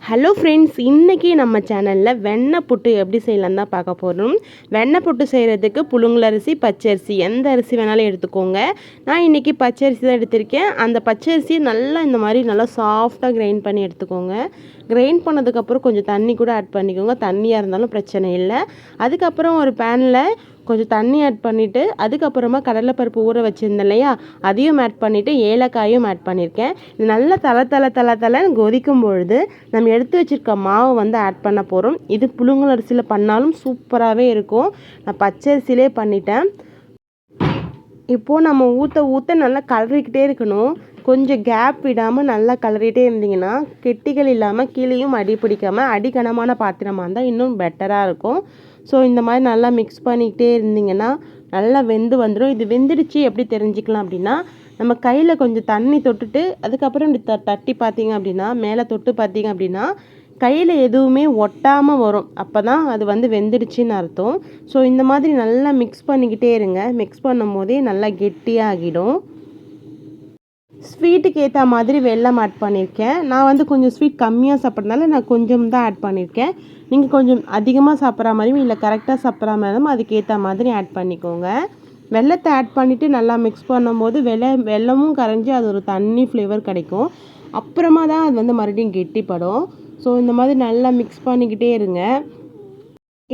Hello friends, இன்றைக்கி நம்ம சேனலில் வெண்ணெய் புட்டு எப்படி செய்யலாம் தான் பார்க்க போகிறோம். வெண்ணெய் புட்டு செய்கிறதுக்கு புழுங்கலரிசி, பச்சரிசி எந்த அரிசி வேணாலும் எடுத்துக்கோங்க. நான் இன்றைக்கி பச்சரிசி தான் எடுத்திருக்கேன். அந்த பச்சரிசியை நல்லா இந்த மாதிரி நல்லா சாஃப்டாக கிரைண்ட் பண்ணி எடுத்துக்கோங்க. கிரைண்ட் பண்ணதுக்கப்புறம் கொஞ்சம் தண்ணி கூட ஆட் பண்ணிக்கோங்க. தண்ணியாக இருந்தாலும் பிரச்சனை இல்லை. அதுக்கப்புறம் ஒரு பேனில் கொஞ்சம் தண்ணி ஆட் பண்ணிவிட்டு அதுக்கப்புறமா கடலைப்பருப்பு ஊற வச்சுருந்தேன் இல்லையா, அதையும் ஆட் பண்ணிவிட்டு ஏலக்காயும் ஆட் பண்ணியிருக்கேன். இது நல்லா தலை கொதிக்கும் பொழுது நம்ம எடுத்து வச்சுருக்க மாவு வந்து ஆட் பண்ண போகிறோம். இது புழுங்கல் அரிசியில் பண்ணாலும் சூப்பராகவே இருக்கும். நான் பச்சரிசியிலே பண்ணிட்டேன். இப்போது நம்ம ஊற்ற நல்லா கலரிக்கிட்டே இருக்கணும். கொஞ்சம் கேப் விடாமல் நல்லா கலரிகிட்டே இருந்தீங்கன்னா கெட்டிகள் இல்லாமல் கீழேயும் அடி பிடிக்காமல் அடிக்கனமான பாத்திரமாக இருந்தால் இன்னும் பெட்டராக இருக்கும். ஸோ இந்த மாதிரி நல்லா மிக்ஸ் பண்ணிக்கிட்டே இருந்தீங்கன்னா நல்லா வெந்து வந்துடும். இது வெந்துடுச்சு எப்படி தெரிஞ்சுக்கலாம் அப்படின்னா, நம்ம கையில் கொஞ்சம் தண்ணி தொட்டுட்டு அதுக்கப்புறம் இப்படி தட்டி பார்த்தீங்க அப்படின்னா, மேலே தொட்டு பார்த்தீங்க அப்படின்னா கையில் எதுவுமே ஒட்டாமல் வரும். அப்போ தான் அது வந்து வெந்துடுச்சின்னு அர்த்தம். ஸோ இந்த மாதிரி நல்லா மிக்ஸ் பண்ணிக்கிட்டே இருங்க. மிக்ஸ் பண்ணும் போதே நல்லா கெட்டியாகிடும். ஸ்வீட்டுக்கு ஏற்ற மாதிரி வெல்லம் ஆட் பண்ணியிருக்கேன். நான் வந்து கொஞ்சம் ஸ்வீட் கம்மியாக சாப்பிட்றதுனால நான் கொஞ்சம் தான் ஆட் பண்ணியிருக்கேன். நீங்கள் கொஞ்சம் அதிகமாக சாப்பிட்ற மாதிரியும் இல்லை கரெக்டாக சாப்பிட்ற மாதிரியும் அதுக்கேற்ற மாதிரி ஆட் பண்ணிக்கோங்க. வெல்லத்தை ஆட் பண்ணிவிட்டு நல்லா மிக்ஸ் பண்ணும்போது வெல்லமும் கரைஞ்சி அது ஒரு தண்ணி ஃப்ளேவர் கிடைக்கும். அப்புறமா தான் அது வந்து மறுபடியும் கெட்டிப்படும். ஸோ இந்த மாதிரி நல்லா மிக்ஸ் பண்ணிக்கிட்டே இருங்க.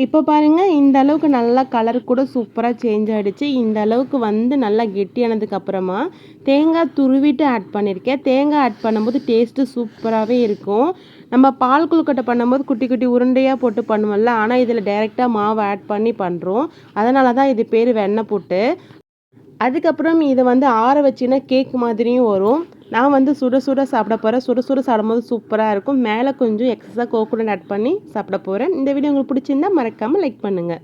இப்போ பாருங்கள், இந்த அளவுக்கு நல்லா கலர் கூட சூப்பராக சேஞ்ச் ஆகிடுச்சு. இந்த அளவுக்கு வந்து நல்லா கெட்டியானதுக்கப்புறமா தேங்காய் துருவிட்டு ஆட் பண்ணியிருக்கேன். தேங்காய் ஆட் பண்ணும்போது டேஸ்ட்டு சூப்பராகவே இருக்கும். நம்ம பால் கொழுக்கட்டை பண்ணும்போது குட்டி குட்டி உருண்டையாக போட்டு பண்ணுவோம்ல, ஆனால் இதில் டைரெக்டாக மாவு ஆட் பண்ணி பண்ணுறோம். அதனால தான் இது பேர் வெண்ணெய் புட்டு. அதுக்கப்புறம் இதை வந்து ஆற வச்சின்னா கேக் மாதிரியும் வரும். நான் வந்து சுட சுட சாப்பிட போகிறேன். சுட சுட சாப்பிடும்போது சூப்பராக இருக்கும். மேலே கொஞ்சம் எக்ஸஸாக கோகோனட் ஆட் பண்ணி சாப்பிட போகிறேன். இந்த வீடியோ உங்களுக்கு பிடிச்சிருந்தா மறக்காமல் லைக் பண்ணுங்கள்.